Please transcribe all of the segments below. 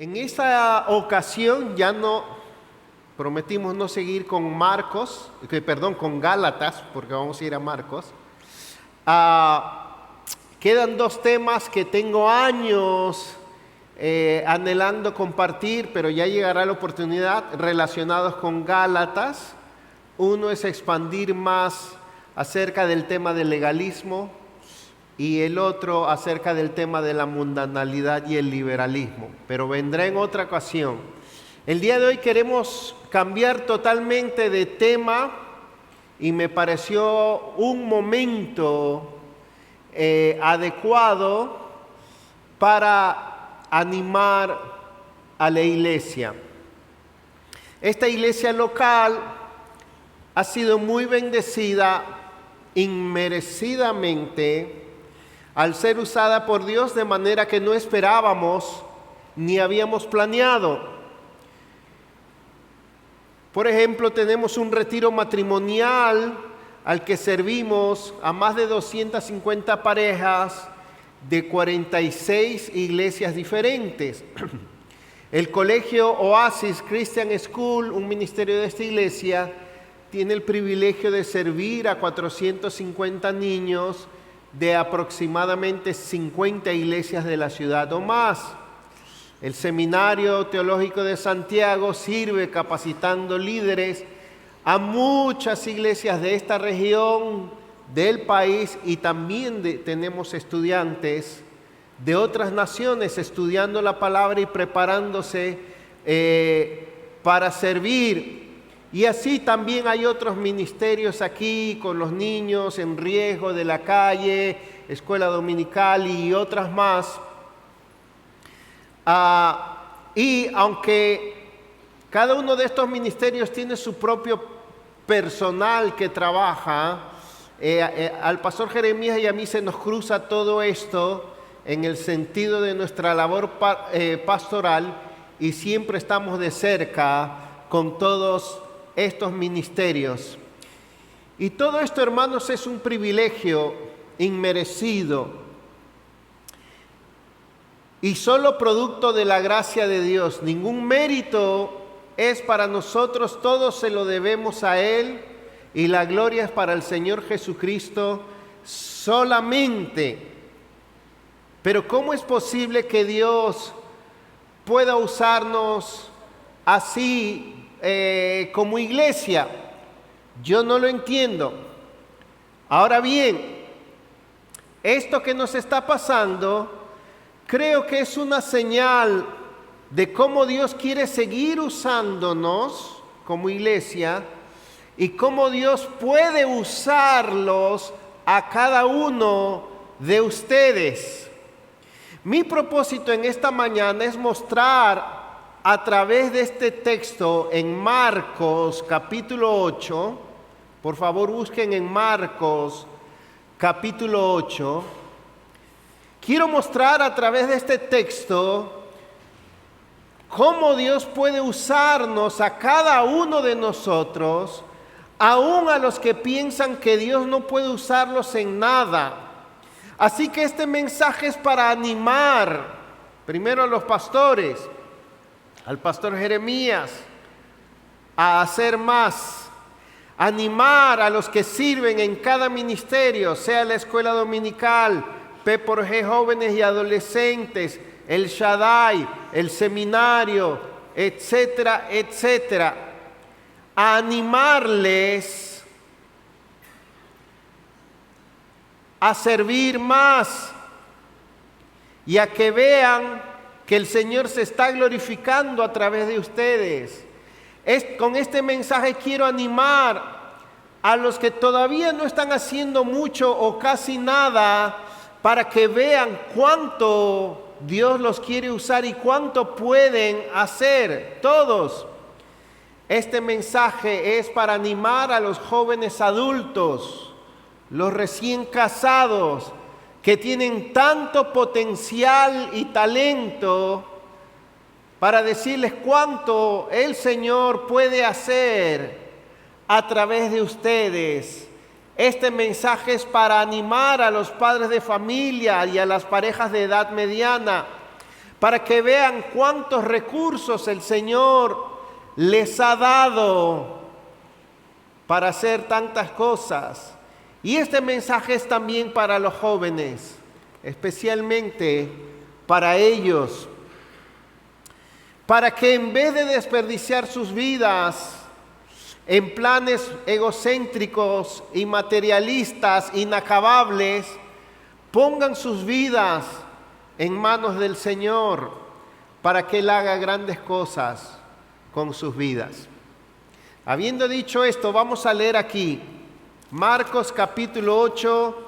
En esta ocasión ya no prometimos no seguir con con Gálatas, porque vamos a ir a Marcos. Quedan dos temas que tengo años anhelando compartir, pero ya llegará la oportunidad, relacionados con Gálatas. Uno es expandir más acerca del tema del legalismo y el otro acerca del tema de la mundanalidad y el liberalismo, pero vendrá en otra ocasión. El día de hoy queremos cambiar totalmente de tema y me pareció un momento adecuado para animar a la iglesia. Esta iglesia local ha sido muy bendecida inmerecidamente al ser usada por Dios de manera que no esperábamos ni habíamos planeado. Por ejemplo, tenemos un retiro matrimonial al que servimos a más de 250 parejas de 46 iglesias diferentes. El colegio Oasis Christian School, un ministerio de esta iglesia, tiene el privilegio de servir a 450 niños de aproximadamente 50 iglesias de la ciudad o más. El Seminario Teológico de Santiago sirve capacitando líderes a muchas iglesias de esta región del país y también tenemos estudiantes de otras naciones estudiando la palabra y preparándose para servir. Y así también hay otros ministerios aquí con los niños en riesgo de la calle, escuela dominical y otras más. Y aunque cada uno de estos ministerios tiene su propio personal que trabaja, al pastor Jeremías y a mí se nos cruza todo esto en el sentido de nuestra labor pastoral y siempre estamos de cerca con todos estos ministerios. Y todo esto, hermanos, es un privilegio inmerecido y solo producto de la gracia de Dios. Ningún mérito es para nosotros, todo se lo debemos a Él y la gloria es para el Señor Jesucristo solamente. Pero ¿cómo es posible que Dios pueda usarnos así como iglesia? Yo no lo entiendo. Ahora bien, esto que nos está pasando, creo que es una señal de cómo Dios quiere seguir usándonos como iglesia y cómo Dios puede usarlos a cada uno de ustedes. Mi propósito en esta mañana es mostrar a través de este texto en Marcos capítulo 8, por favor busquen en Marcos capítulo 8, quiero mostrar a través de este texto cómo Dios puede usarnos a cada uno de nosotros, aún a los que piensan que Dios no puede usarlos en nada. Así que este mensaje es para animar primero a los pastores, al pastor Jeremías, a hacer más, animar a los que sirven en cada ministerio, sea la escuela dominical, P4G jóvenes y adolescentes, el Shaddai, el seminario, etcétera, etcétera, a animarles a servir más y a que vean que el Señor se está glorificando a través de ustedes. Con este mensaje quiero animar a los que todavía no están haciendo mucho o casi nada para que vean cuánto Dios los quiere usar y cuánto pueden hacer todos. Este mensaje es para animar a los jóvenes adultos, los recién casados, que tienen tanto potencial y talento, para decirles cuánto el Señor puede hacer a través de ustedes. Este mensaje es para animar a los padres de familia y a las parejas de edad mediana, para que vean cuántos recursos el Señor les ha dado para hacer tantas cosas. Y este mensaje es también para los jóvenes, especialmente para ellos, para que en vez de desperdiciar sus vidas en planes egocéntricos y materialistas inacabables, pongan sus vidas en manos del Señor para que Él haga grandes cosas con sus vidas. Habiendo dicho esto, vamos a leer aquí Marcos capítulo 8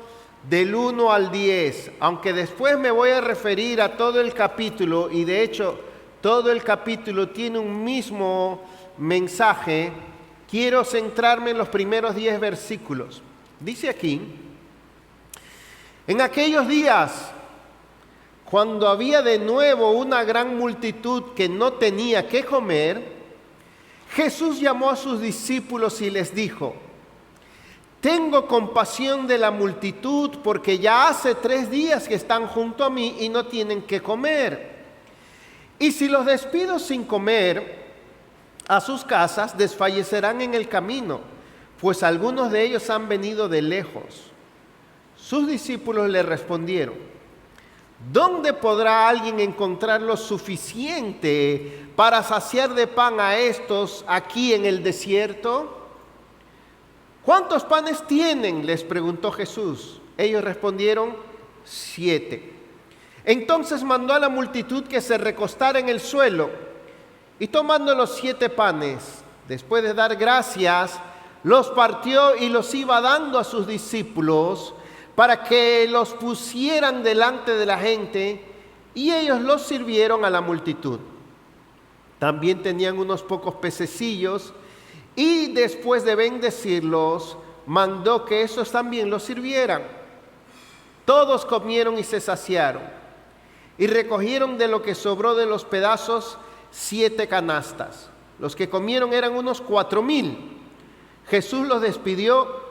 del 1 al 10, aunque después me voy a referir a todo el capítulo, y de hecho todo el capítulo tiene un mismo mensaje. Quiero centrarme en los primeros 10 versículos. Dice aquí: en aquellos días, cuando había de nuevo una gran multitud que no tenía qué comer, Jesús llamó a sus discípulos y les dijo: tengo compasión de la multitud, porque ya hace 3 días que están junto a mí y no tienen qué comer. Y si los despido sin comer a sus casas, desfallecerán en el camino, pues algunos de ellos han venido de lejos. Sus discípulos le respondieron: ¿dónde podrá alguien encontrar lo suficiente para saciar de pan a estos aquí en el desierto? ¿Cuántos panes tienen?, les preguntó Jesús. Ellos respondieron: 7. Entonces mandó a la multitud que se recostara en el suelo, y tomando los 7 panes, después de dar gracias, los partió y los iba dando a sus discípulos para que los pusieran delante de la gente, y ellos los sirvieron a la multitud. También tenían unos pocos pececillos, y después de bendecirlos, mandó que esos también los sirvieran. Todos comieron y se saciaron, y recogieron de lo que sobró de los pedazos 7 canastas. Los que comieron eran unos 4,000. Jesús los despidió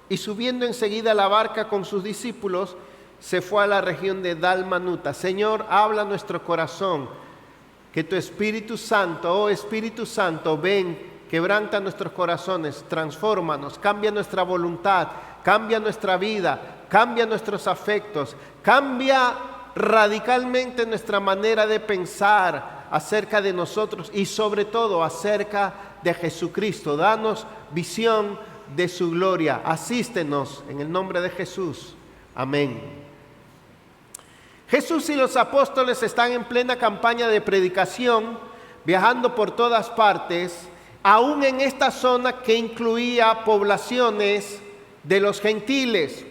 y, subiendo enseguida a la barca con sus discípulos, se fue a la región de Dalmanuta. Señor, habla a nuestro corazón, que tu Espíritu Santo, oh Espíritu Santo, ven, quebranta nuestros corazones, transfórmanos, cambia nuestra voluntad, cambia nuestra vida, cambia nuestros afectos, cambia radicalmente nuestra manera de pensar acerca de nosotros y sobre todo acerca de Jesucristo. Danos visión de su gloria. Asístenos en el nombre de Jesús. Amén. Jesús y los apóstoles están en plena campaña de predicación, viajando por todas partes, aún en esta zona que incluía poblaciones de los gentiles.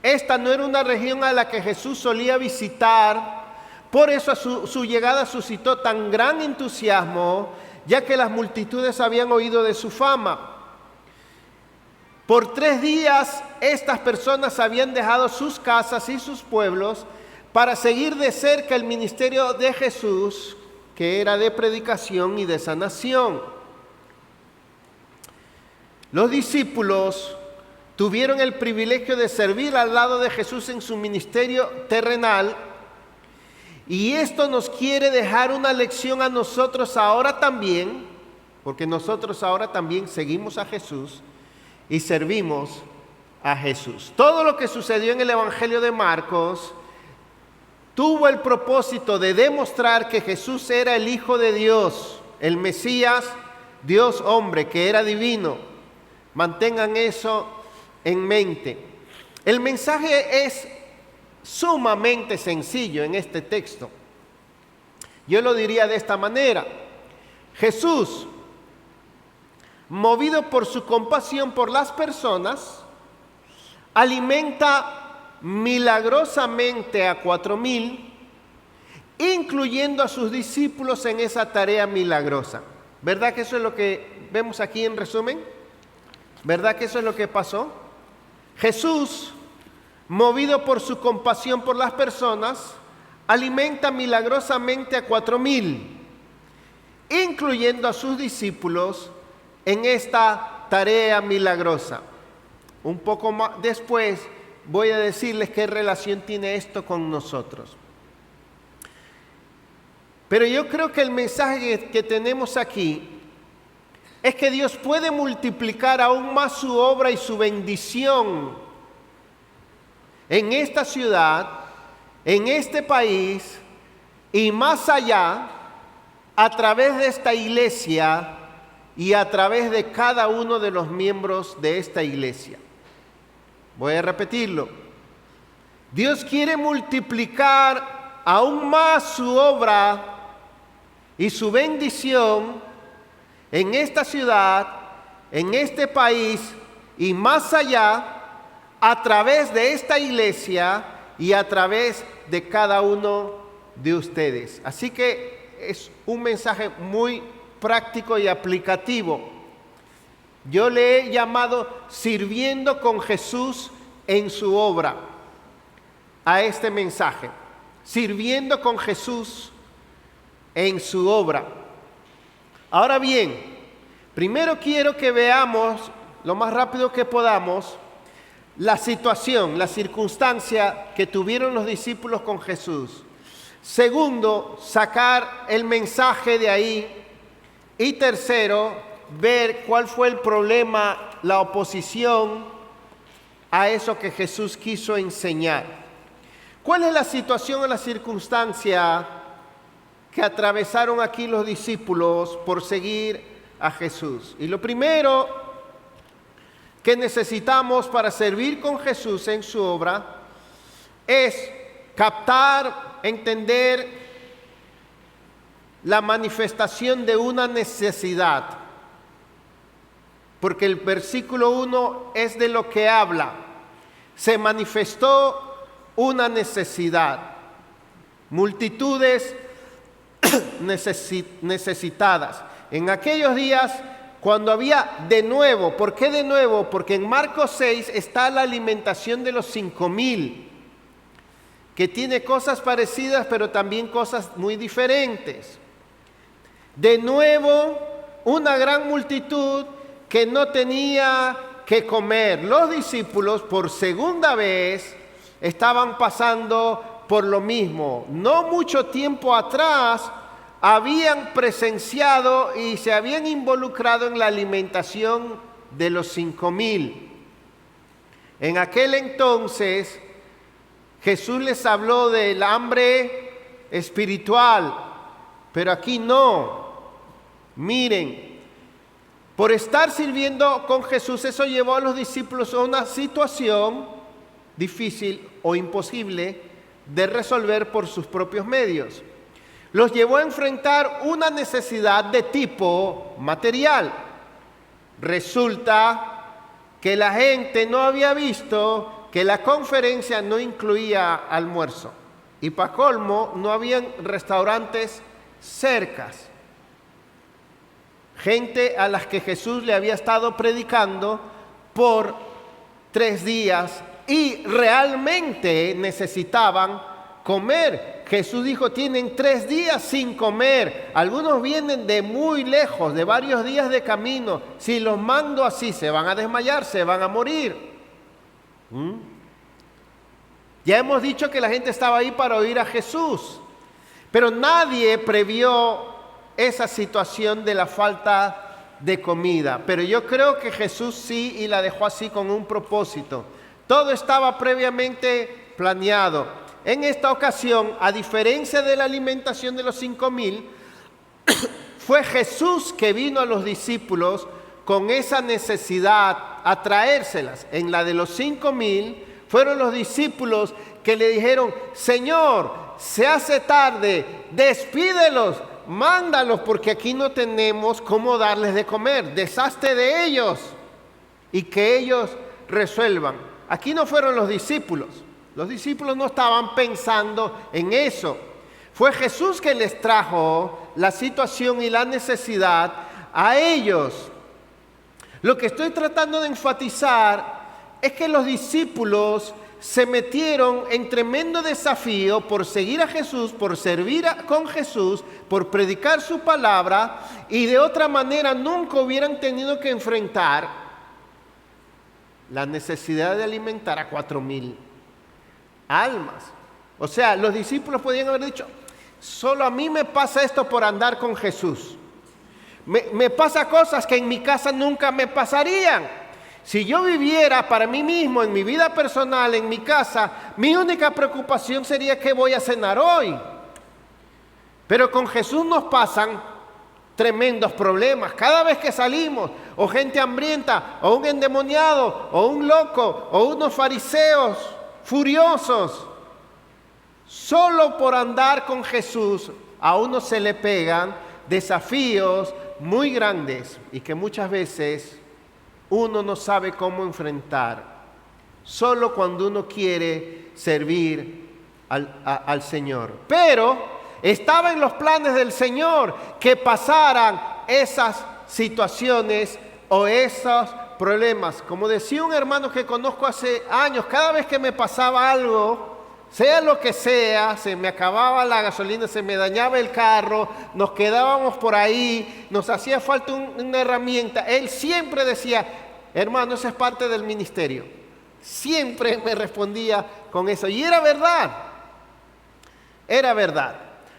Esta no era una región a la que Jesús solía visitar, por eso su llegada suscitó tan gran entusiasmo, ya que las multitudes habían oído de su fama. Por 3 días estas personas habían dejado sus casas y sus pueblos para seguir de cerca el ministerio de Jesús, que era de predicación y de sanación. Los discípulos tuvieron el privilegio de servir al lado de Jesús en su ministerio terrenal, y esto nos quiere dejar una lección a nosotros ahora también, porque nosotros ahora también seguimos a Jesús y servimos a Jesús. Todo lo que sucedió en el Evangelio de Marcos tuvo el propósito de demostrar que Jesús era el Hijo de Dios, el Mesías, Dios hombre, que era divino. Mantengan eso en mente. El mensaje es sumamente sencillo en este texto. Yo lo diría de esta manera: Jesús, movido por su compasión por las personas, alimenta milagrosamente a 4,000, incluyendo a sus discípulos en esa tarea milagrosa. ¿Verdad que eso es lo que vemos aquí en resumen? ¿Verdad que eso es lo que pasó? Jesús, movido por su compasión por las personas, alimenta milagrosamente a 4,000, incluyendo a sus discípulos en esta tarea milagrosa. Un poco más después voy a decirles qué relación tiene esto con nosotros. Pero yo creo que el mensaje que tenemos aquí es que Dios puede multiplicar aún más su obra y su bendición en esta ciudad, en este país y más allá, a través de esta iglesia y a través de cada uno de los miembros de esta iglesia. Voy a repetirlo. Dios quiere multiplicar aún más su obra y su bendición en esta ciudad, en este país y más allá, a través de esta iglesia y a través de cada uno de ustedes. Así que es un mensaje muy práctico y aplicativo. Yo le he llamado sirviendo con Jesús en su obra a este mensaje. Sirviendo con Jesús en su obra. Ahora bien, primero quiero que veamos lo más rápido que podamos la situación, la circunstancia que tuvieron los discípulos con Jesús. Segundo, sacar el mensaje de ahí. Y tercero, ver cuál fue el problema, la oposición a eso que Jesús quiso enseñar. ¿Cuál es la situación o la circunstancia que atravesaron aquí los discípulos por seguir a Jesús? Y lo primero que necesitamos para servir con Jesús en su obra es captar, entender la manifestación de una necesidad. Porque el versículo 1 es de lo que habla. Se manifestó una necesidad. Multitudes necesitadas. En aquellos días, cuando había de nuevo, ¿por qué de nuevo? Porque en Marcos 6 está la alimentación de los 5,000, que tiene cosas parecidas, pero también cosas muy diferentes. De nuevo, una gran multitud que no tenía que comer. Los discípulos, por segunda vez, estaban pasando por lo mismo. No mucho tiempo atrás, habían presenciado y se habían involucrado en la alimentación de los 5,000. En aquel entonces, Jesús les habló del hambre espiritual, pero aquí no. Miren, por estar sirviendo con Jesús, eso llevó a los discípulos a una situación difícil o imposible de resolver por sus propios medios. Los llevó a enfrentar una necesidad de tipo material. Resulta que la gente no había visto que la conferencia no incluía almuerzo. Y para colmo, no habían restaurantes cercas. Gente a las que Jesús le había estado predicando por 3 días y realmente necesitaban comer. Jesús dijo, tienen 3 días sin comer. Algunos vienen de muy lejos, de varios días de camino. Si los mando así, se van a desmayar, se van a morir. Ya hemos dicho que la gente estaba ahí para oír a Jesús, pero nadie previó esa situación de la falta de comida. Pero yo creo que Jesús sí, y la dejó así con un propósito. Todo estaba previamente planeado. En esta ocasión, a diferencia de la alimentación de los 5,000, fue Jesús que vino a los discípulos con esa necesidad a traérselas. En la de los 5,000 fueron los discípulos que le dijeron, Señor, se hace tarde, despídelos, mándalos, porque aquí no tenemos cómo darles de comer, deshazte de ellos y que ellos resuelvan. Aquí no fueron los discípulos no estaban pensando en eso. Fue Jesús que les trajo la situación y la necesidad a ellos. Lo que estoy tratando de enfatizar es que los discípulos se metieron en tremendo desafío por seguir a Jesús, por servir con Jesús, por predicar su palabra, y de otra manera nunca hubieran tenido que enfrentar la necesidad de alimentar a 4,000 almas. O sea, los discípulos podían haber dicho, solo a mí me pasa esto por andar con Jesús. Me pasa cosas que en mi casa nunca me pasarían. Si yo viviera para mí mismo, en mi vida personal, en mi casa, mi única preocupación sería qué voy a cenar hoy. Pero con Jesús nos pasan tremendos problemas. Cada vez que salimos, o gente hambrienta, o un endemoniado, o un loco, o unos fariseos furiosos, solo por andar con Jesús a uno se le pegan desafíos muy grandes y que muchas veces uno no sabe cómo enfrentar, solo cuando uno quiere servir al Señor. Pero estaba en los planes del Señor que pasaran esas situaciones o esos problemas. Como decía un hermano que conozco hace años, cada vez que me pasaba algo, sea lo que sea, se me acababa la gasolina, se me dañaba el carro, nos quedábamos por ahí, nos hacía falta una herramienta, él siempre decía: hermano, eso es parte del ministerio. Siempre me respondía con eso, y era verdad, era verdad.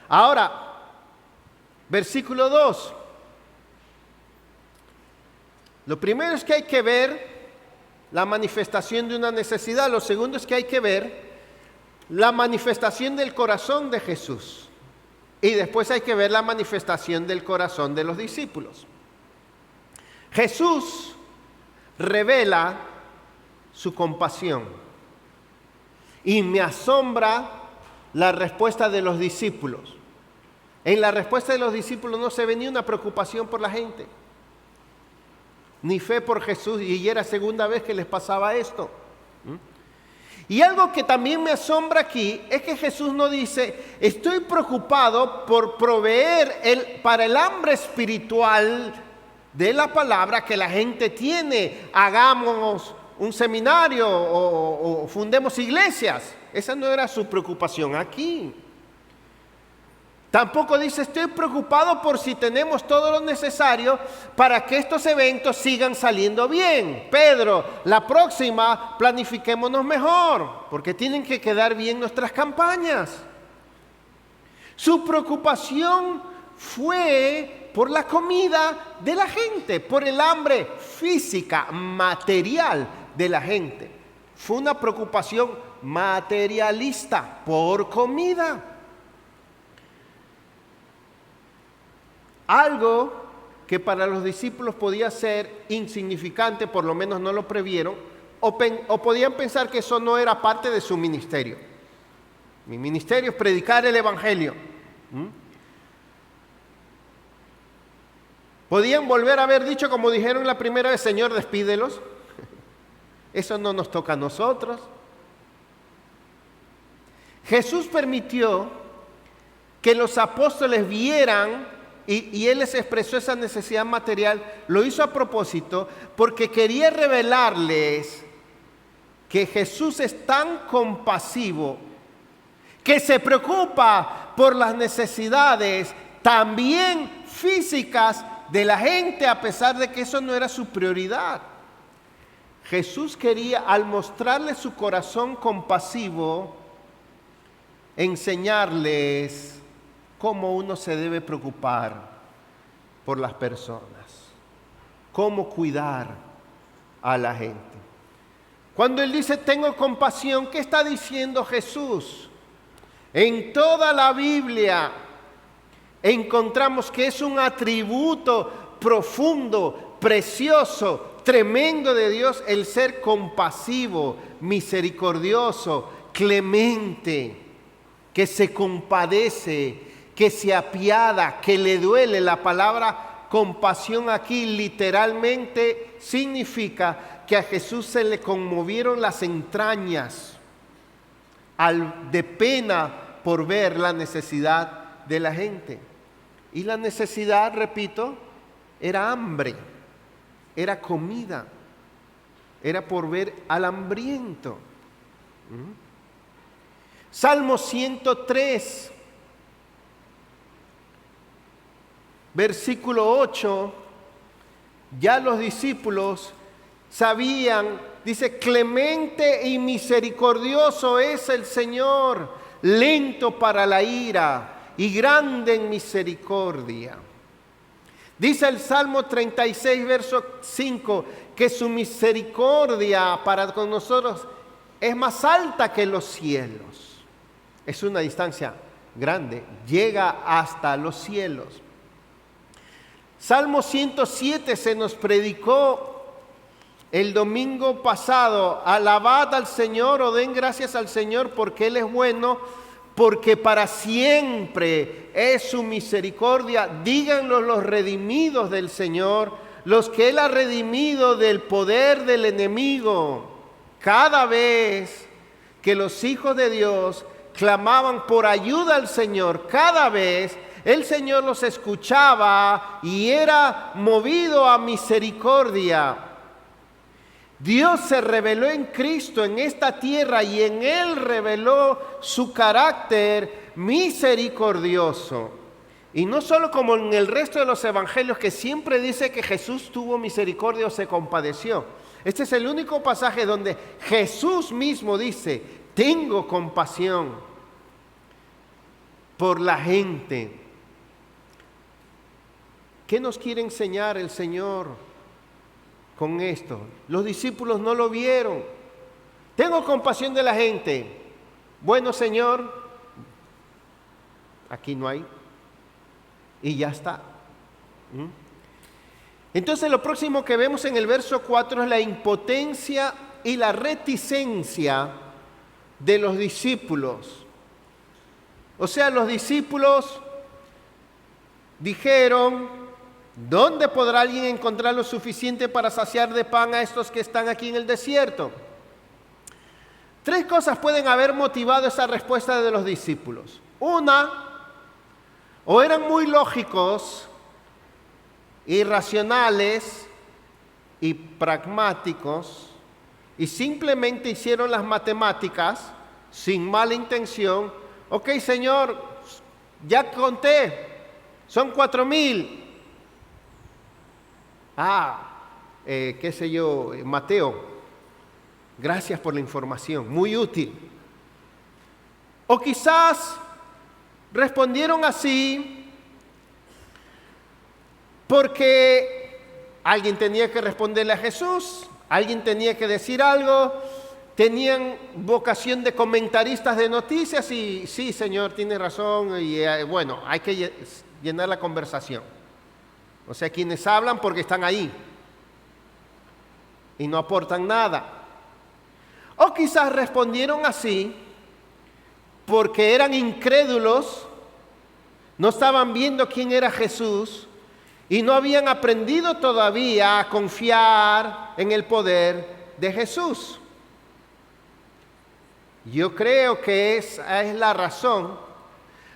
Ahora, versículo 2. Lo primero es que hay que ver la manifestación de una necesidad. Lo segundo es que hay que ver la manifestación del corazón de Jesús. Y después hay que ver la manifestación del corazón de los discípulos. Jesús revela su compasión. Y me asombra la respuesta de los discípulos. En la respuesta de los discípulos no se ve ni una preocupación por la gente, ni fe por Jesús, y era segunda vez que les pasaba esto. Y algo que también me asombra aquí es que Jesús no dice: estoy preocupado por proveer para el hambre espiritual de la palabra que la gente tiene. Hagamos un seminario o fundemos iglesias. Esa no era su preocupación aquí. Tampoco dice: estoy preocupado por si tenemos todo lo necesario para que estos eventos sigan saliendo bien. Pedro, la próxima planifiquémonos mejor, porque tienen que quedar bien nuestras campañas. Su preocupación fue por la comida de la gente, por el hambre física, material de la gente. Fue una preocupación materialista por comida. Algo que para los discípulos podía ser insignificante, por lo menos no lo previeron, o podían pensar que eso no era parte de su ministerio. Mi ministerio es predicar el evangelio. Podían volver a haber dicho, como dijeron la primera vez: Señor, despídelos. Eso no nos toca a nosotros. Jesús permitió que los apóstoles vieran, y Él les expresó esa necesidad material. Lo hizo a propósito porque quería revelarles que Jesús es tan compasivo, que se preocupa por las necesidades también físicas de la gente, a pesar de que eso no era su prioridad. Jesús quería, al mostrarles su corazón compasivo, enseñarles cómo uno se debe preocupar por las personas, cómo cuidar a la gente. Cuando Él dice: tengo compasión, ¿qué está diciendo Jesús? En toda la Biblia encontramos que es un atributo profundo, precioso, tremendo de Dios, el ser compasivo, misericordioso, clemente, que se compadece, que se apiada, que le duele. La palabra compasión aquí literalmente significa que a Jesús se le conmovieron las entrañas de pena por ver la necesidad de la gente. Y la necesidad, repito, era hambre, era comida, era por ver al hambriento. Salmo 103, versículo 8, ya los discípulos sabían, dice: clemente y misericordioso es el Señor, lento para la ira y grande en misericordia. Dice el Salmo 36, verso 5, que su misericordia para con nosotros es más alta que los cielos. Es una distancia grande, llega hasta los cielos. Salmo 107 se nos predicó el domingo pasado. Alabad al Señor o den gracias al Señor porque Él es bueno, porque para siempre es su misericordia. Díganlo los redimidos del Señor, los que Él ha redimido del poder del enemigo. Cada vez que los hijos de Dios clamaban por ayuda al Señor, cada vez el Señor los escuchaba y era movido a misericordia. Dios se reveló en Cristo en esta tierra y en Él reveló su carácter misericordioso. Y no solo como en el resto de los evangelios que siempre dice que Jesús tuvo misericordia o se compadeció. Este es el único pasaje donde Jesús mismo dice, tengo compasión por la gente. ¿Qué nos quiere enseñar el Señor con esto? Los discípulos no lo vieron. Tengo compasión de la gente. Bueno, Señor, aquí no hay. Y ya está. Entonces lo próximo que vemos en el verso 4 es la impotencia y la reticencia de los discípulos. O sea, los discípulos dijeron, ¿dónde podrá alguien encontrar lo suficiente para saciar de pan a estos que están aquí en el desierto? Tres cosas pueden haber motivado esa respuesta de los discípulos. Una, o eran muy lógicos, irracionales y pragmáticos y simplemente hicieron las matemáticas sin mala intención. Ok, Señor, ya conté, son 4,000. Qué sé yo, Mateo, gracias por la información, muy útil. O quizás respondieron así porque alguien tenía que responderle a Jesús, alguien tenía que decir algo, tenían vocación de comentaristas de noticias y sí, Señor, tiene razón, y bueno, hay que llenar la conversación. O sea, quienes hablan porque están ahí y no aportan nada. O quizás respondieron así porque eran incrédulos, no estaban viendo quién era Jesús y no habían aprendido todavía a confiar en el poder de Jesús. Yo creo que esa es la razón.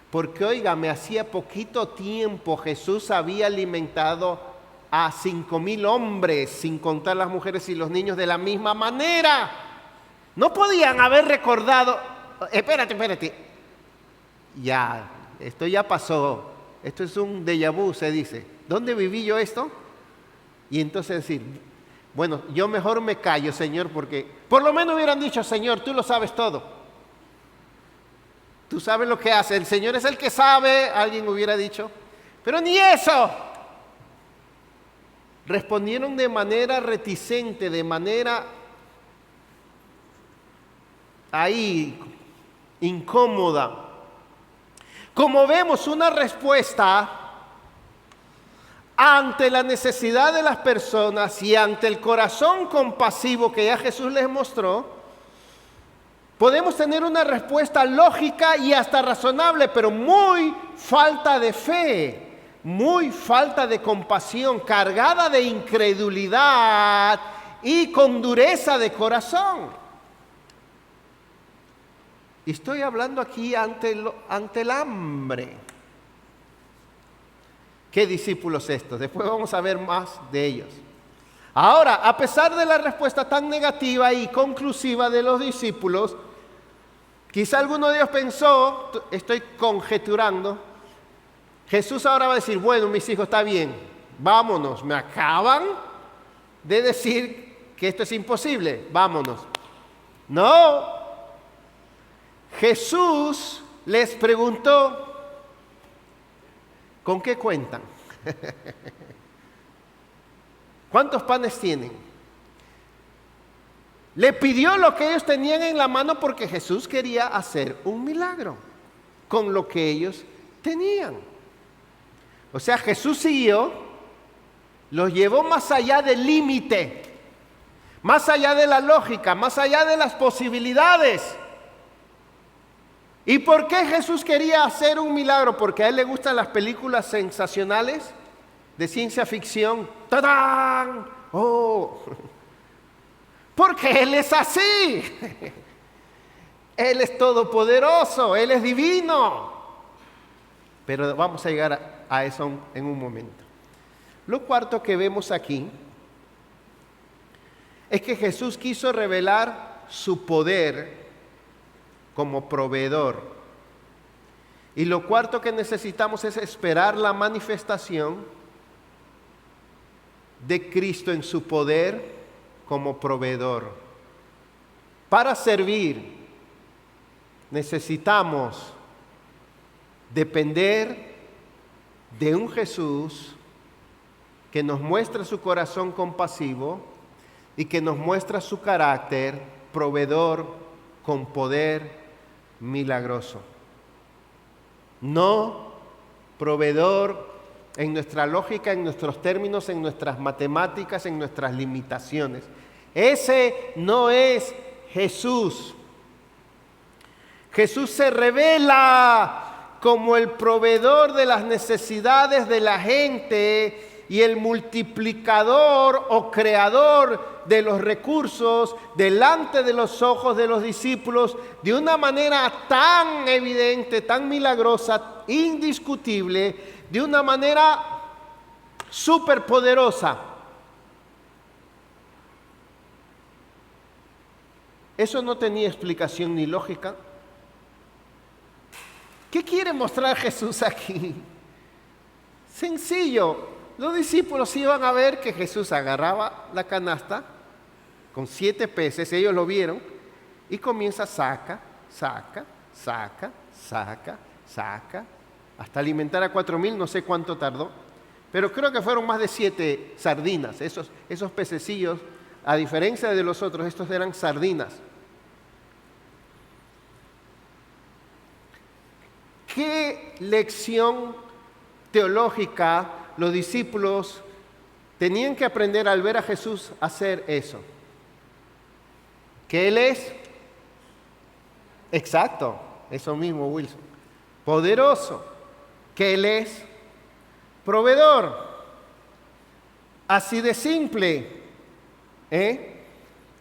Porque, oígame, hacía poquito tiempo Jesús había alimentado a 5,000 hombres, sin contar las mujeres y los niños, de la misma manera. No podían haber recordado, espérate, ya, esto ya pasó, esto es un déjà vu, se dice. ¿Dónde viví yo esto? Y entonces decir, bueno, yo mejor me callo, Señor, porque por lo menos hubieran dicho, Señor, tú lo sabes todo. Tú sabes lo que hace, el Señor es el que sabe, alguien hubiera dicho, pero ni eso. Respondieron de manera reticente, de manera ahí, incómoda. Como vemos, una respuesta ante la necesidad de las personas y ante el corazón compasivo que ya Jesús les mostró. Podemos tener una respuesta lógica y hasta razonable, pero muy falta de fe, muy falta de compasión, cargada de incredulidad y con dureza de corazón. Y estoy hablando aquí ante el hambre. ¿Qué discípulos estos? Después vamos a ver más de ellos. Ahora, a pesar de la respuesta tan negativa y conclusiva de los discípulos, quizá alguno de ellos pensó, estoy conjeturando, Jesús ahora va a decir, bueno, mis hijos, está bien, vámonos, me acaban de decir que esto es imposible, vámonos. No, Jesús les preguntó, ¿Con qué cuentan? ¿Cuántos panes tienen? Le pidió lo que ellos tenían en la mano porque Jesús quería hacer un milagro con lo que ellos tenían. O sea, Jesús siguió, los llevó más allá del límite, más allá de la lógica, más allá de las posibilidades. ¿Y por qué Jesús quería hacer un milagro? Porque a él le gustan las películas sensacionales de ciencia ficción. ¡Tadán! ¡Oh! Porque Él es así. Él es todopoderoso, Él es divino. Pero vamos a llegar a eso en un momento. Lo cuarto que vemos aquí es que Jesús quiso revelar su poder como proveedor. Y lo cuarto que necesitamos es esperar la manifestación de Cristo en su poder como proveedor. Para servir necesitamos depender de un Jesús que nos muestra su corazón compasivo y que nos muestra su carácter proveedor con poder milagroso. No proveedor en nuestra lógica, en nuestros términos, en nuestras matemáticas, en nuestras limitaciones. Ese no es Jesús. Jesús se revela como el proveedor de las necesidades de la gente y el multiplicador o creador de los recursos delante de los ojos de los discípulos de una manera tan evidente, tan milagrosa, indiscutible, de una manera superpoderosa. Eso no tenía explicación ni lógica. ¿Qué quiere mostrar Jesús aquí? Sencillo. Los discípulos iban a ver que Jesús agarraba la canasta con 7 peces, ellos lo vieron, y comienza saca, hasta alimentar a 4,000, no sé cuánto tardó, pero creo que fueron más de 7 sardinas, esos pececillos, a diferencia de los otros, estos eran sardinas. ¿Qué lección teológica los discípulos tenían que aprender al ver a Jesús hacer eso? Que Él es, exacto, eso mismo, Wilson, poderoso, que Él es proveedor, así de simple.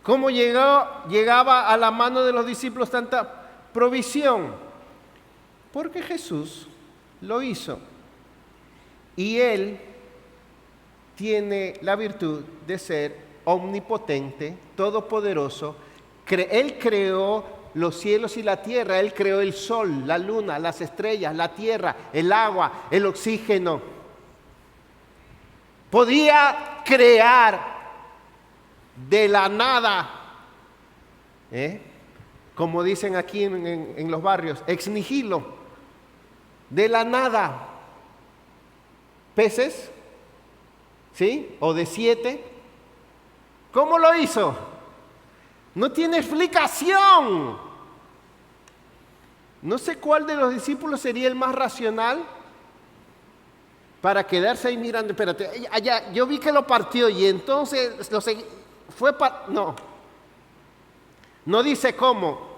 ¿Cómo llegaba a la mano de los discípulos tanta provisión? Porque Jesús lo hizo. Y Él tiene la virtud de ser omnipotente, todopoderoso. Él creó los cielos y la tierra. Él creó el sol, la luna, las estrellas, la tierra, el agua, el oxígeno. Podía crear de la nada, como dicen aquí en los barrios, ex nihilo, de la nada. Peces, ¿sí? O de 7. ¿Cómo lo hizo? No tiene explicación. No sé cuál de los discípulos sería el más racional para quedarse ahí mirando. Espérate, allá, yo vi que lo partió y entonces lo seguí. No dice cómo,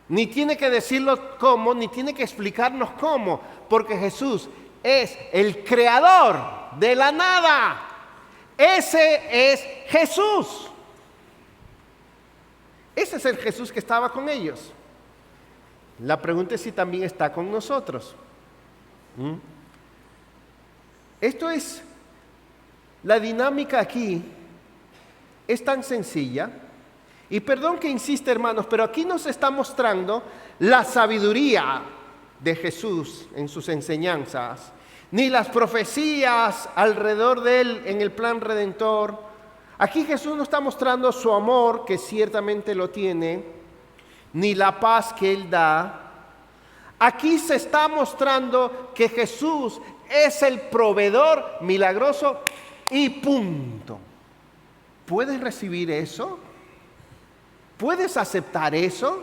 ni tiene que decirlo cómo, ni tiene que explicarnos cómo, porque Jesús es el creador de la nada. Ese es Jesús. Ese es el Jesús que estaba con ellos. La pregunta es si también está con nosotros. Esto es, la dinámica aquí es tan sencilla. Y perdón que insiste, hermanos, pero aquí nos está mostrando la sabiduría de Jesús en sus enseñanzas, ni las profecías alrededor de Él en el plan redentor. Aquí Jesús nos está mostrando su amor, que ciertamente lo tiene, ni la paz que Él da. Aquí se está mostrando que Jesús es el proveedor milagroso y punto. ¿Puedes recibir eso? ¿Puedes aceptar eso?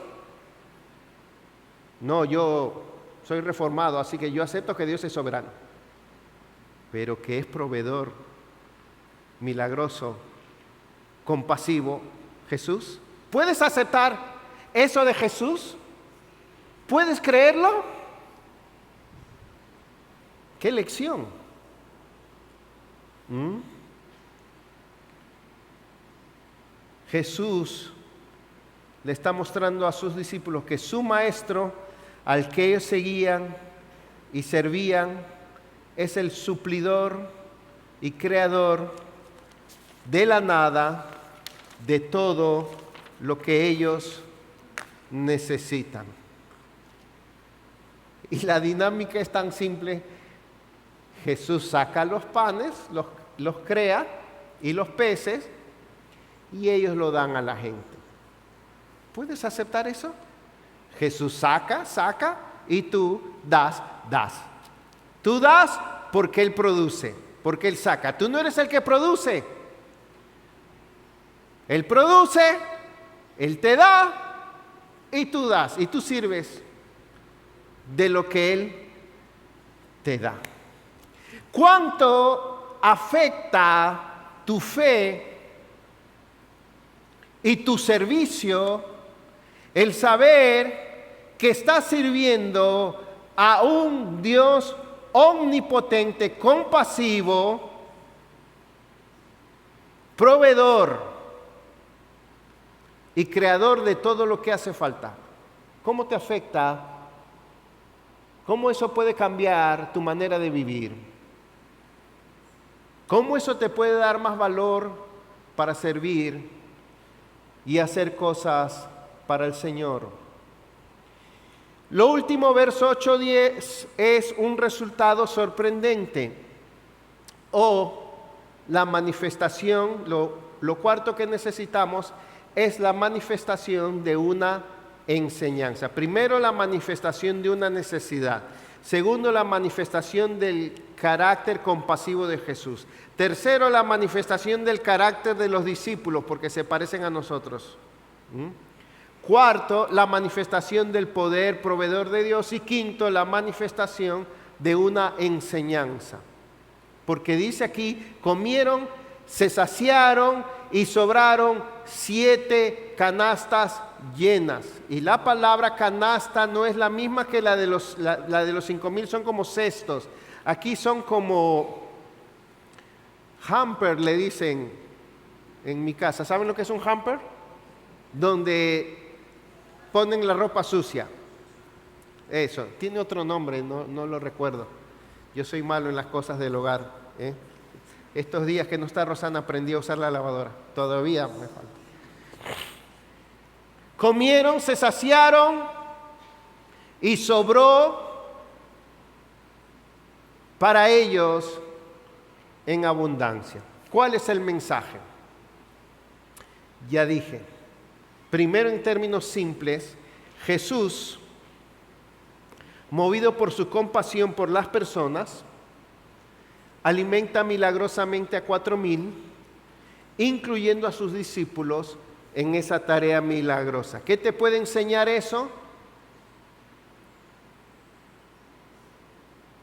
No, yo soy reformado, así que yo acepto que Dios es soberano, pero que es proveedor, milagroso, compasivo, Jesús. ¿Puedes aceptar eso de Jesús? ¿Puedes creerlo? ¡Qué lección! Jesús le está mostrando a sus discípulos que su maestro, al que ellos seguían y servían, es el suplidor y creador de la nada, de todo lo que ellos necesitan. Y la dinámica es tan simple. Jesús saca los panes, los crea, y los peces, y ellos lo dan a la gente. ¿Puedes aceptar eso? Jesús saca, y tú das. Tú das porque Él produce, porque Él saca. Tú no eres el que produce. Él produce, Él te da, y tú das, y tú sirves de lo que Él te da. ¿Cuánto afecta tu fe y tu servicio el saber que estás sirviendo a un Dios omnipotente, compasivo, proveedor y creador de todo lo que hace falta? ¿Cómo te afecta? ¿Cómo eso puede cambiar tu manera de vivir? ¿Cómo eso te puede dar más valor para servir y hacer cosas para el Señor? Lo último, verso 8-10, es un resultado sorprendente, o la manifestación. Lo cuarto que necesitamos es la manifestación de una enseñanza. Primero, la manifestación de una necesidad. Segundo, la manifestación del carácter compasivo de Jesús. Tercero, la manifestación del carácter de los discípulos, porque se parecen a nosotros. Cuarto, la manifestación del poder proveedor de Dios. Y quinto, la manifestación de una enseñanza. Porque dice aquí, comieron, se saciaron y sobraron 7 canastas llenas. Y la palabra canasta no es la misma que la de los 5,000, son como cestos. Aquí son como hamper, le dicen en mi casa. ¿Saben lo que es un hamper? Donde ponen la ropa sucia. Eso, tiene otro nombre, no lo recuerdo. Yo soy malo en las cosas del hogar. Estos días que no está Rosana aprendí a usar la lavadora. Todavía me falta. Comieron, se saciaron y sobró para ellos en abundancia. ¿Cuál es el mensaje? Ya dije. Primero, en términos simples, Jesús, movido por su compasión por las personas, alimenta milagrosamente a 4,000, incluyendo a sus discípulos en esa tarea milagrosa. ¿Qué te puede enseñar eso?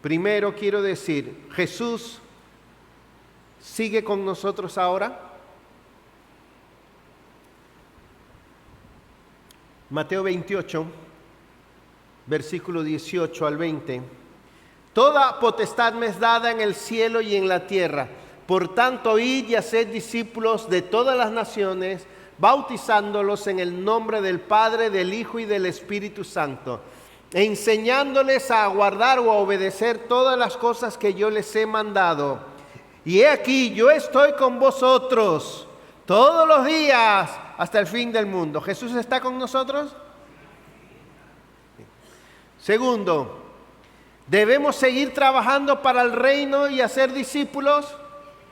Primero quiero decir, Jesús sigue con nosotros ahora. Mateo 28, versículo 18 al 20. Toda potestad me es dada en el cielo y en la tierra. Por tanto, id y haced discípulos de todas las naciones, bautizándolos en el nombre del Padre, del Hijo y del Espíritu Santo, e enseñándoles a guardar o a obedecer todas las cosas que yo les he mandado. Y he aquí, yo estoy con vosotros todos los días hasta el fin del mundo. ¿Jesús está con nosotros? Segundo, ¿debemos seguir trabajando para el reino y hacer discípulos?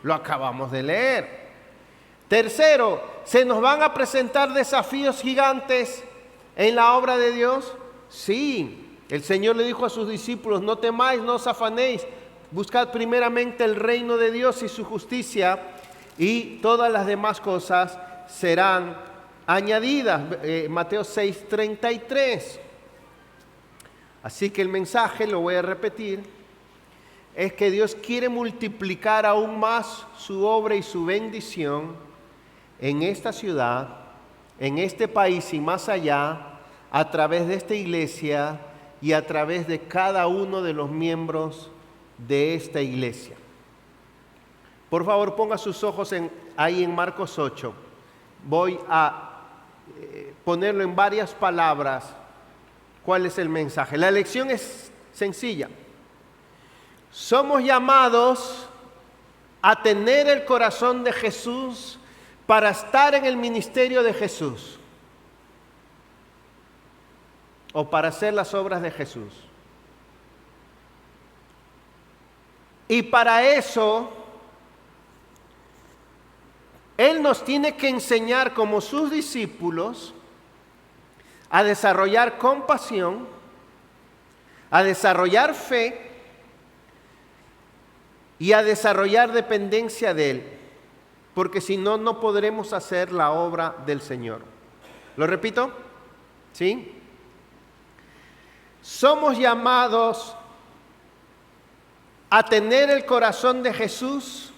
Lo acabamos de leer. Tercero, ¿se nos van a presentar desafíos gigantes en la obra de Dios? Sí. El Señor le dijo a sus discípulos, no temáis, no os afanéis, buscad primeramente el reino de Dios y su justicia, y todas las demás cosas serán añadidas. Mateo 6:33. Así que el mensaje, lo voy a repetir, es que Dios quiere multiplicar aún más su obra y su bendición en esta ciudad, en este país y más allá, a través de esta iglesia y a través de cada uno de los miembros de esta iglesia. Por favor, ponga sus ojos ahí en Marcos 8. Voy a ponerlo en varias palabras. ¿Cuál es el mensaje? La lección es sencilla. Somos llamados a tener el corazón de Jesús para estar en el ministerio de Jesús o para hacer las obras de Jesús. Y para eso, Él nos tiene que enseñar como sus discípulos a desarrollar compasión, a desarrollar fe y a desarrollar dependencia de Él, porque si no, no podremos hacer la obra del Señor. ¿Lo repito? ¿Sí? Somos llamados a tener el corazón de Jesús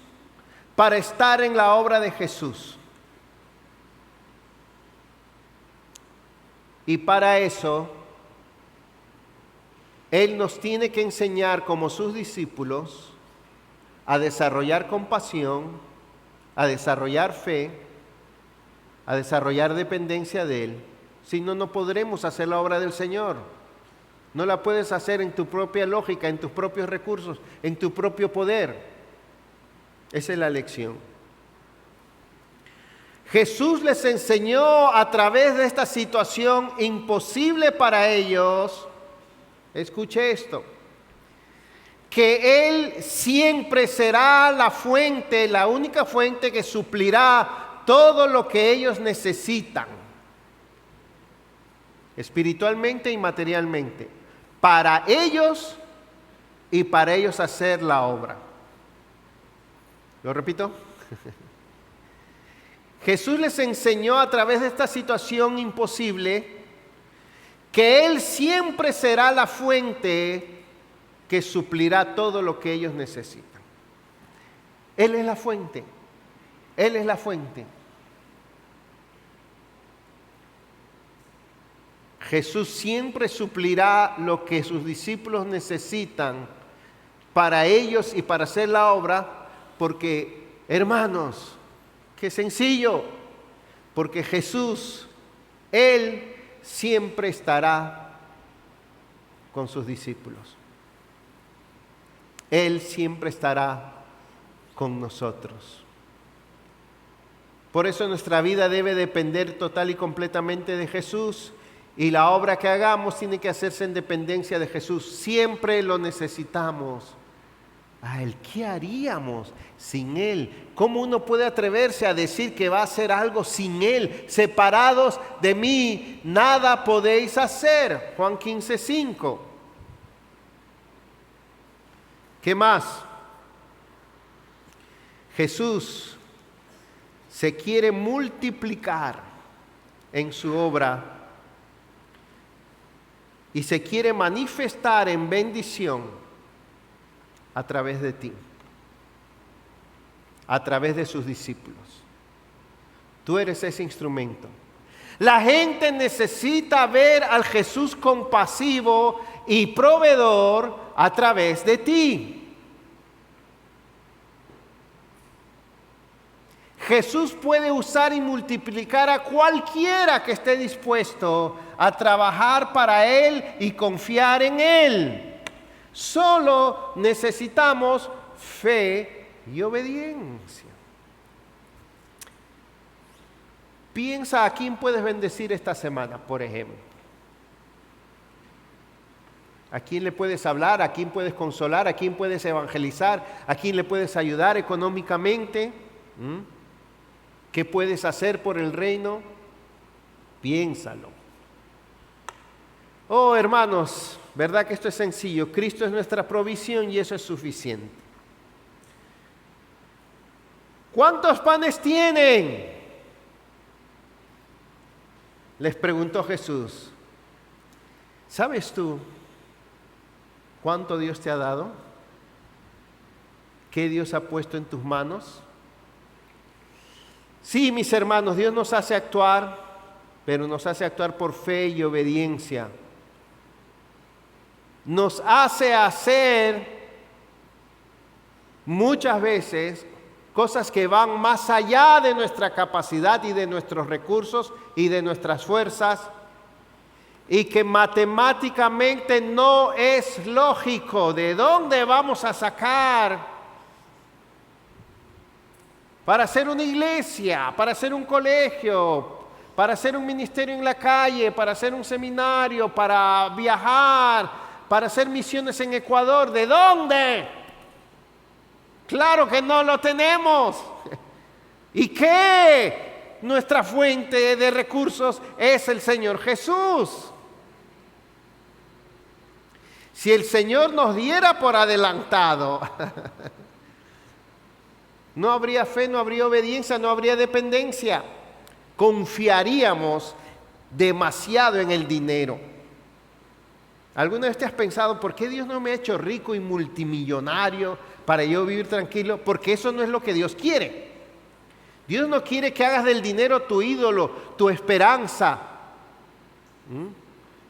para estar en la obra de Jesús. Y para eso, Él nos tiene que enseñar como sus discípulos a desarrollar compasión, a desarrollar fe, a desarrollar dependencia de Él. Si no, no podremos hacer la obra del Señor. No la puedes hacer en tu propia lógica, en tus propios recursos, en tu propio poder. Esa es la lección. Jesús les enseñó a través de esta situación imposible para ellos, escuche esto, que Él siempre será la fuente, la única fuente que suplirá todo lo que ellos necesitan, espiritualmente y materialmente, para ellos y para ellos hacer la obra. ¿Lo repito? Jesús les enseñó a través de esta situación imposible que Él siempre será la fuente que suplirá todo lo que ellos necesitan. Él es la fuente. Él es la fuente. Jesús siempre suplirá lo que sus discípulos necesitan para ellos y para hacer la obra, porque, hermanos, qué sencillo, porque Jesús, Él siempre estará con sus discípulos. Él siempre estará con nosotros. Por eso nuestra vida debe depender total y completamente de Jesús, y la obra que hagamos tiene que hacerse en dependencia de Jesús. Siempre lo necesitamos a Él. ¿Qué haríamos sin Él? ¿Cómo uno puede atreverse a decir que va a hacer algo sin Él? Separados de mí, nada podéis hacer. Juan 15:5. ¿Qué más? Jesús se quiere multiplicar en su obra y se quiere manifestar en bendición a través de ti, a través de sus discípulos. Tú eres ese instrumento. La gente necesita ver al Jesús compasivo y proveedor a través de ti. Jesús puede usar y multiplicar a cualquiera que esté dispuesto a trabajar para Él y confiar en Él. Solo necesitamos fe y obediencia. Piensa a quién puedes bendecir esta semana, por ejemplo. ¿A quién le puedes hablar? ¿A quién puedes consolar? ¿A quién puedes evangelizar? ¿A quién le puedes ayudar económicamente? ¿Qué puedes hacer por el reino? Piénsalo. Oh, hermanos, ¿verdad que esto es sencillo? Cristo es nuestra provisión y eso es suficiente. ¿Cuántos panes tienen?, les preguntó Jesús. ¿Sabes tú cuánto Dios te ha dado? ¿Qué Dios ha puesto en tus manos? Sí, mis hermanos, Dios nos hace actuar, pero nos hace actuar por fe y obediencia. Nos hace hacer muchas veces cosas que van más allá de nuestra capacidad y de nuestros recursos y de nuestras fuerzas, y que matemáticamente no es lógico. ¿De dónde vamos a sacar para hacer una iglesia, para hacer un colegio, para hacer un ministerio en la calle, para hacer un seminario, para viajar, para hacer misiones en Ecuador? ¿De dónde? Claro que no lo tenemos. ¿Y qué? Nuestra fuente de recursos es el Señor Jesús. Si el Señor nos diera por adelantado, no habría fe, no habría obediencia, no habría dependencia. Confiaríamos demasiado en el dinero. ¿Alguna vez te has pensado por qué Dios no me ha hecho rico y multimillonario para yo vivir tranquilo? Porque eso no es lo que Dios quiere. Dios no quiere que hagas del dinero tu ídolo, tu esperanza,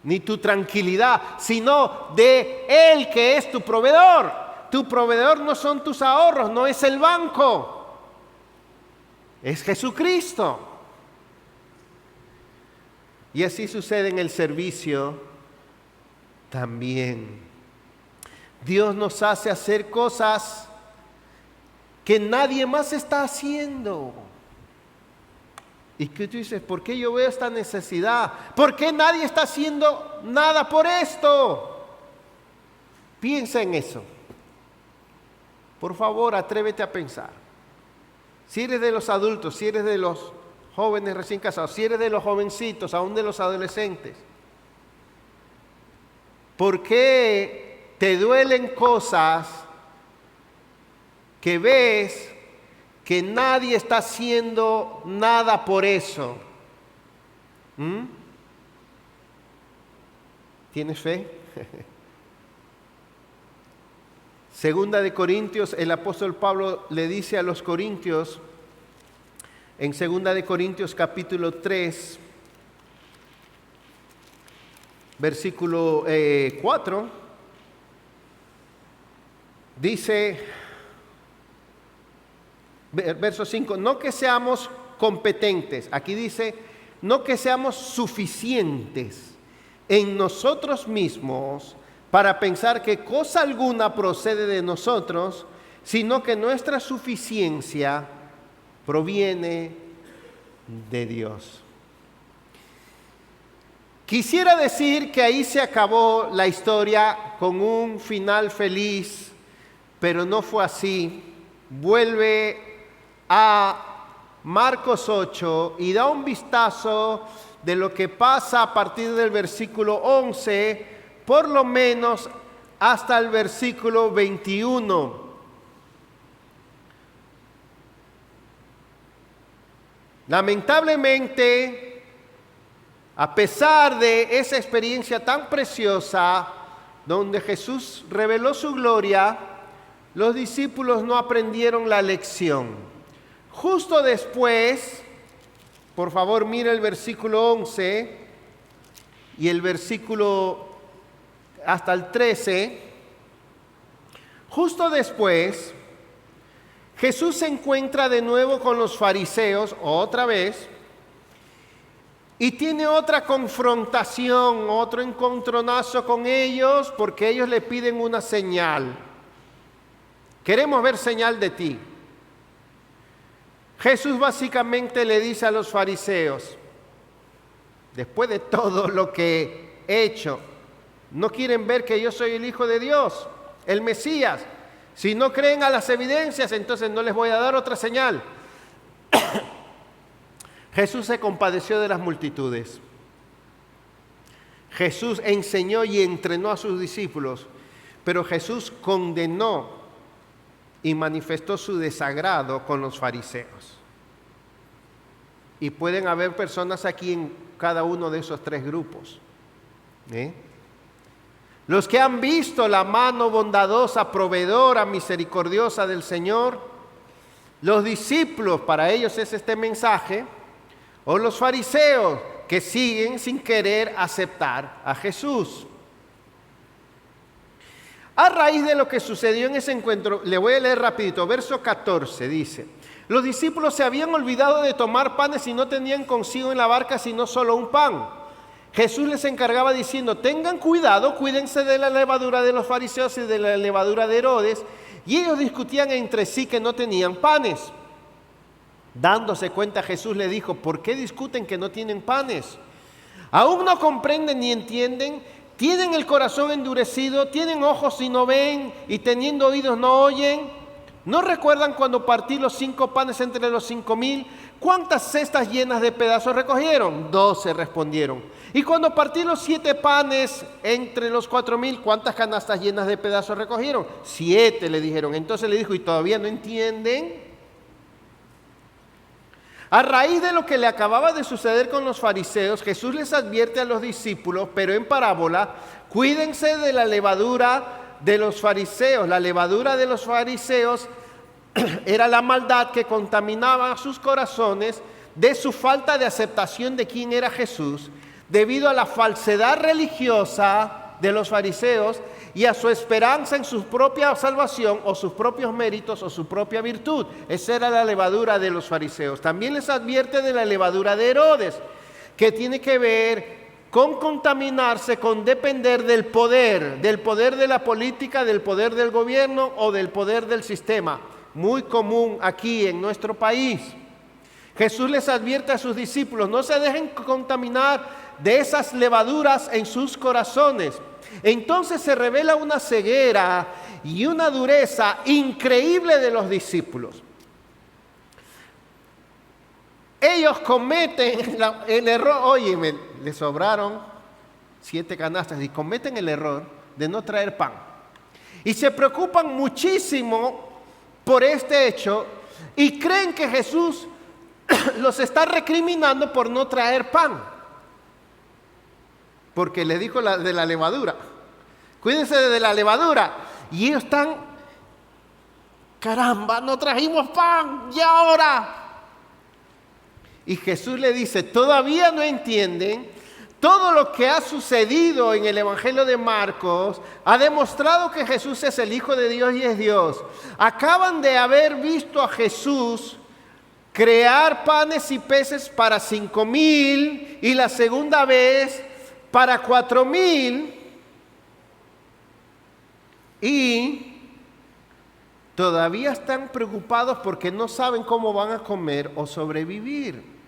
ni tu tranquilidad, sino de Él, que es tu proveedor. Tu proveedor no son tus ahorros, no es el banco, es Jesucristo. Y así sucede en el servicio también. Dios nos hace hacer cosas que nadie más está haciendo. Y que tú dices, ¿por qué yo veo esta necesidad? ¿Por qué nadie está haciendo nada por esto? Piensa en eso. Por favor, atrévete a pensar. Si eres de los adultos, si eres de los jóvenes recién casados, si eres de los jovencitos, aún de los adolescentes, ¿por qué te duelen cosas que ves que nadie está haciendo nada por eso? ¿Tienes fe? Segunda de Corintios, el apóstol Pablo le dice a los corintios, en Segunda de Corintios capítulo 3, versículo 4, dice, verso 5, no que seamos competentes, aquí dice, no que seamos suficientes en nosotros mismos para pensar que cosa alguna procede de nosotros, sino que nuestra suficiencia proviene de Dios. Quisiera decir que ahí se acabó la historia con un final feliz, pero no fue así. Vuelve a Marcos 8 y da un vistazo de lo que pasa a partir del versículo 11, por lo menos hasta el versículo 21. Lamentablemente, a pesar de esa experiencia tan preciosa, donde Jesús reveló su gloria, los discípulos no aprendieron la lección. Justo después, por favor, mira el versículo 11 y el versículo hasta el 13. Justo después, Jesús se encuentra de nuevo con los fariseos, otra vez, y tiene otra confrontación, otro encontronazo con ellos, porque ellos le piden una señal. Queremos ver señal de ti. Jesús básicamente le dice a los fariseos, después de todo lo que he hecho, ¿no quieren ver que yo soy el Hijo de Dios, el Mesías? Si no creen a las evidencias, entonces no les voy a dar otra señal. Jesús se compadeció de las multitudes. Jesús enseñó y entrenó a sus discípulos, pero Jesús condenó y manifestó su desagrado con los fariseos. Y pueden haber personas aquí en cada uno de esos tres grupos. Los que han visto la mano bondadosa, proveedora, misericordiosa del Señor, los discípulos, para ellos es este mensaje, o los fariseos que siguen sin querer aceptar a Jesús. A raíz de lo que sucedió en ese encuentro, le voy a leer rapidito, verso 14 dice: los discípulos se habían olvidado de tomar panes y no tenían consigo en la barca sino solo un pan. Jesús les encargaba diciendo: tengan cuidado, cuídense de la levadura de los fariseos y de la levadura de Herodes. Y ellos discutían entre sí que no tenían panes. Dándose cuenta, Jesús le dijo: ¿por qué discuten que no tienen panes? ¿Aún no comprenden ni entienden? ¿Tienen el corazón endurecido? ¿Tienen ojos y no ven? ¿Y teniendo oídos no oyen? ¿No recuerdan cuando partí los 5 panes entre los 5,000? ¿Cuántas cestas llenas de pedazos recogieron? 12 respondieron. ¿Y cuando partí los 7 panes entre los 4,000? ¿Cuántas canastas llenas de pedazos recogieron? 7, le dijeron. Entonces le dijo: ¿y todavía no entienden? A raíz de lo que le acababa de suceder con los fariseos, Jesús les advierte a los discípulos, pero en parábola: cuídense de la levadura de los fariseos. La levadura de los fariseos era la maldad que contaminaba sus corazones de su falta de aceptación de quién era Jesús, debido a la falsedad religiosa de los fariseos y a su esperanza en su propia salvación o sus propios méritos o su propia virtud. Esa era la levadura de los fariseos. También les advierte de la levadura de Herodes, que tiene que ver con contaminarse, con depender del poder de la política, del poder del gobierno o del poder del sistema. Muy común aquí en nuestro país. Jesús les advierte a sus discípulos: no se dejen contaminar de esas levaduras en sus corazones. Entonces se revela una ceguera y una dureza increíble de los discípulos. Ellos cometen el error, oye, le sobraron 7 canastas y cometen el error de no traer pan. Y se preocupan muchísimo por este hecho y creen que Jesús los está recriminando por no traer pan. Porque le dijo de la levadura: cuídense de la levadura. Y ellos están: caramba, no trajimos pan, ¿y ahora? Y Jesús le dice: todavía no entienden. Todo lo que ha sucedido en el Evangelio de Marcos ha demostrado que Jesús es el Hijo de Dios y es Dios. Acaban de haber visto a Jesús crear panes y peces para 5,000 y la segunda vez para 4,000, y todavía están preocupados porque no saben cómo van a comer o sobrevivir.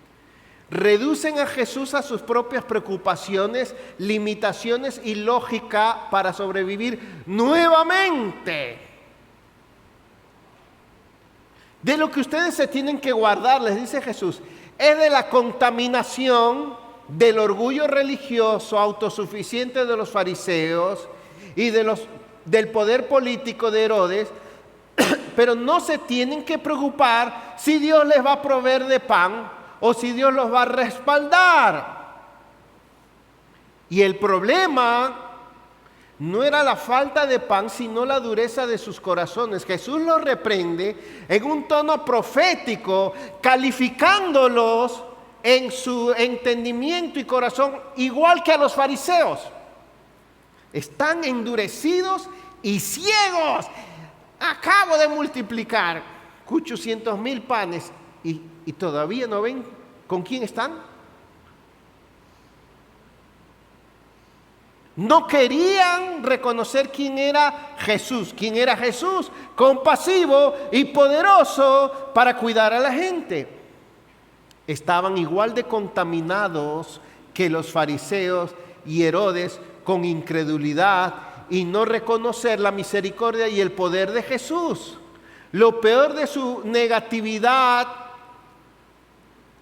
Reducen a Jesús a sus propias preocupaciones, limitaciones y lógica para sobrevivir nuevamente. De lo que ustedes se tienen que guardar, les dice Jesús, es de la contaminación del orgullo religioso autosuficiente de los fariseos y del poder político de Herodes, pero no se tienen que preocupar si Dios les va a proveer de pan o si Dios los va a respaldar. Y el problema no era la falta de pan, sino la dureza de sus corazones. Jesús los reprende en un tono profético, calificándolos en su entendimiento y corazón igual que a los fariseos. Están endurecidos y ciegos. Acabo de multiplicar 800,000 panes y todavía no ven con quién están. No querían reconocer quién era Jesús. ¿Quién era Jesús? Compasivo y poderoso para cuidar a la gente. Estaban igual de contaminados que los fariseos y Herodes con incredulidad y no reconocer la misericordia y el poder de Jesús. Lo peor de su negatividad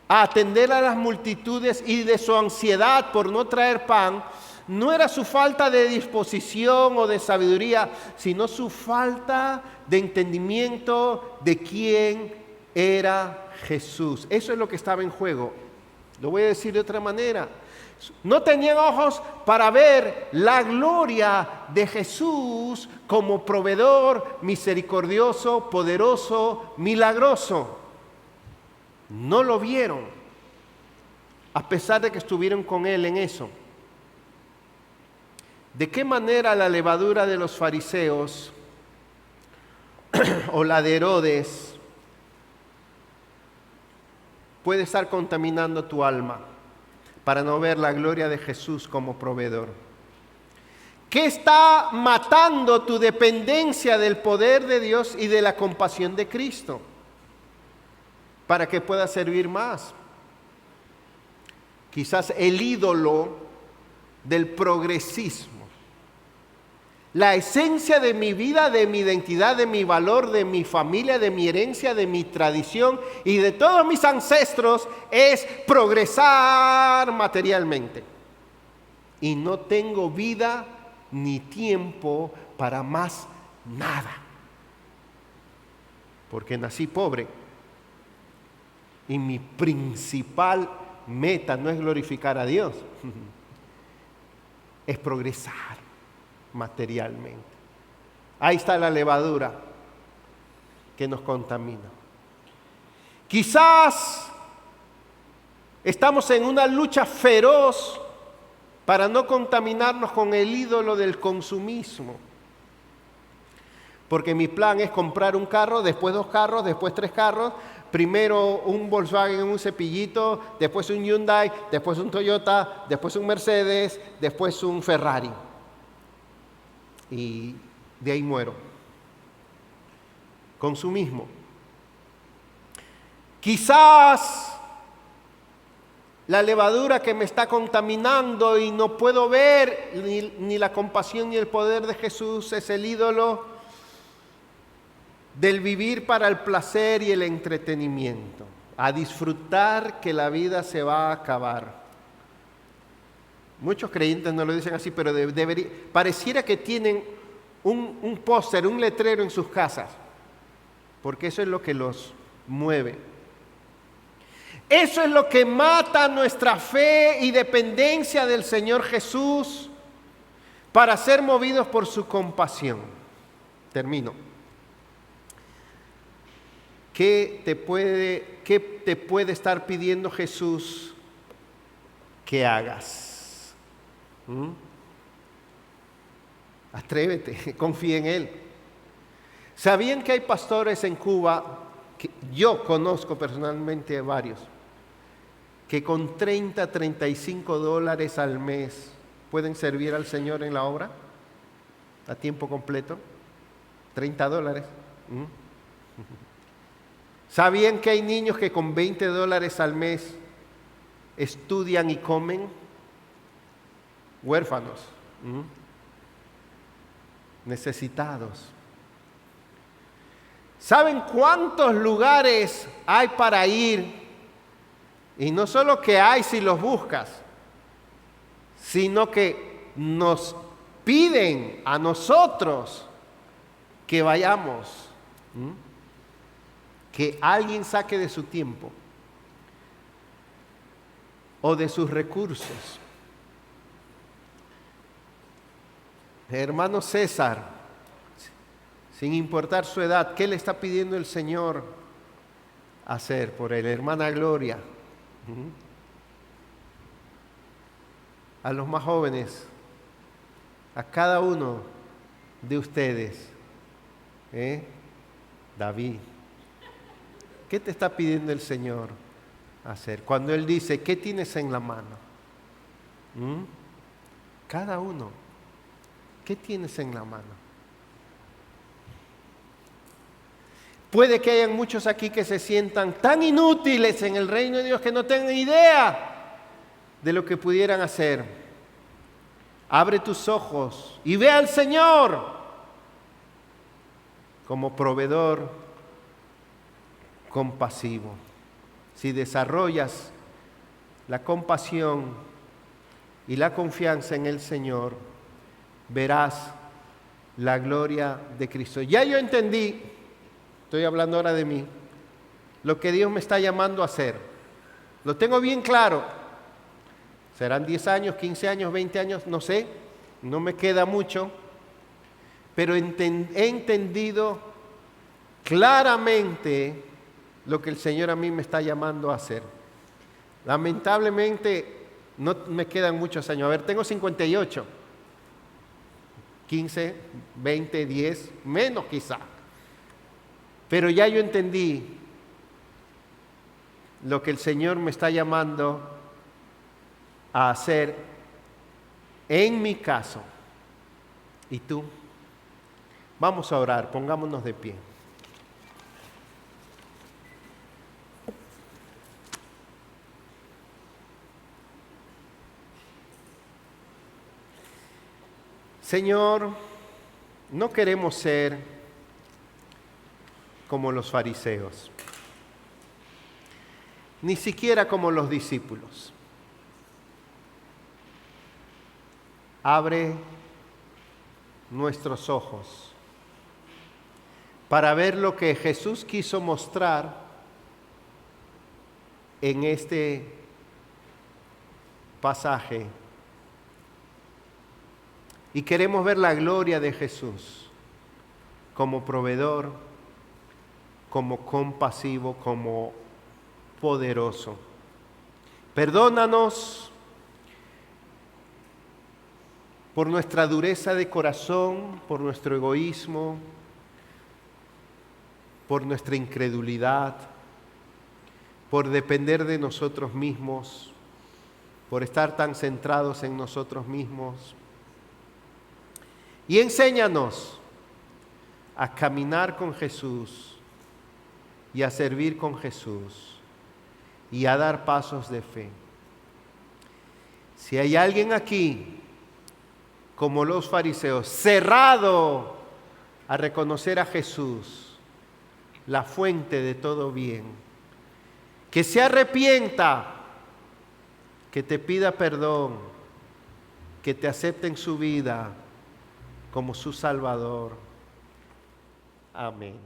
a atender a las multitudes y de su ansiedad por no traer pan No era su falta de disposición o de sabiduría, sino su falta de entendimiento de quién era Jesús. Eso es lo que estaba en juego. Lo voy a decir de otra manera. No tenían ojos para ver la gloria de Jesús como proveedor misericordioso, poderoso, milagroso. No lo vieron, a pesar de que estuvieron con él en eso. ¿De qué manera la levadura de los fariseos o la de Herodes puede estar contaminando tu alma para no ver la gloria de Jesús como proveedor? ¿Qué está matando tu dependencia del poder de Dios y de la compasión de Cristo para que puedas servir más? Quizás el ídolo del progresismo. La esencia de mi vida, de mi identidad, de mi valor, de mi familia, de mi herencia, de mi tradición y de todos mis ancestros es progresar materialmente. Y no tengo vida ni tiempo para más nada. Porque nací pobre. Y mi principal meta no es glorificar a Dios, es progresar materialmente. Ahí está la levadura que nos contamina. Quizás estamos en una lucha feroz para no contaminarnos con el ídolo del consumismo. Porque mi plan es comprar un carro, después 2 carros, después 3 carros. Primero un Volkswagen, un Cepillito, después un Hyundai, después un Toyota, después un Mercedes, después un Ferrari. Y de ahí muero. Consumismo. Quizás la levadura que me está contaminando y no puedo ver ni la compasión ni el poder de Jesús es el ídolo del vivir para el placer y el entretenimiento, a disfrutar que la vida se va a acabar. Muchos creyentes no lo dicen así, pero pareciera que tienen un póster, un letrero en sus casas, porque eso es lo que los mueve. Eso es lo que mata nuestra fe y dependencia del Señor Jesús para ser movidos por su compasión. Termino. ¿Qué te puede estar pidiendo Jesús que hagas? Atrévete, confía en Él. ¿Sabían que hay pastores en Cuba, que yo conozco personalmente varios, que con $30-35 al mes pueden servir al Señor en la obra a tiempo completo? $30. ¿Sabían que hay niños que con $20 al mes estudian y comen? Huérfanos, necesitados. ¿Saben cuántos lugares hay para ir? Y no solo que hay si los buscas, sino que nos piden a nosotros que vayamos. Que alguien saque de su tiempo o de sus recursos. Hermano César, sin importar su edad, ¿qué le está pidiendo el Señor hacer por él? Hermana Gloria, a los más jóvenes, a cada uno de ustedes, David, ¿qué te está pidiendo el Señor hacer? Cuando Él dice, ¿qué tienes en la mano? Cada uno, ¿qué tienes en la mano? Puede que hayan muchos aquí que se sientan tan inútiles en el reino de Dios que no tengan idea de lo que pudieran hacer. Abre tus ojos y ve al Señor como proveedor compasivo. Si desarrollas la compasión y la confianza en el Señor, verás la gloria de Cristo. Ya yo entendí, estoy hablando ahora de mí, lo que Dios me está llamando a hacer. Lo tengo bien claro. Serán 10 años, 15 años, 20 años, no sé, no me queda mucho, pero he entendido claramente lo que el Señor a mí me está llamando a hacer. Lamentablemente no me quedan muchos años. A ver, tengo 58. 15, 20, 10, menos quizá. Pero ya yo entendí lo que el Señor me está llamando a hacer en mi caso. ¿Y tú? Vamos a orar, pongámonos de pie. Señor, no queremos ser como los fariseos, ni siquiera como los discípulos. Abre nuestros ojos para ver lo que Jesús quiso mostrar en este pasaje. Y queremos ver la gloria de Jesús como proveedor, como compasivo, como poderoso. Perdónanos por nuestra dureza de corazón, por nuestro egoísmo, por nuestra incredulidad, por depender de nosotros mismos, por estar tan centrados en nosotros mismos. Y enséñanos a caminar con Jesús y a servir con Jesús y a dar pasos de fe. Si hay alguien aquí, como los fariseos, cerrado a reconocer a Jesús, la fuente de todo bien, que se arrepienta, que te pida perdón, que te acepte en su vida como su Salvador. Amén.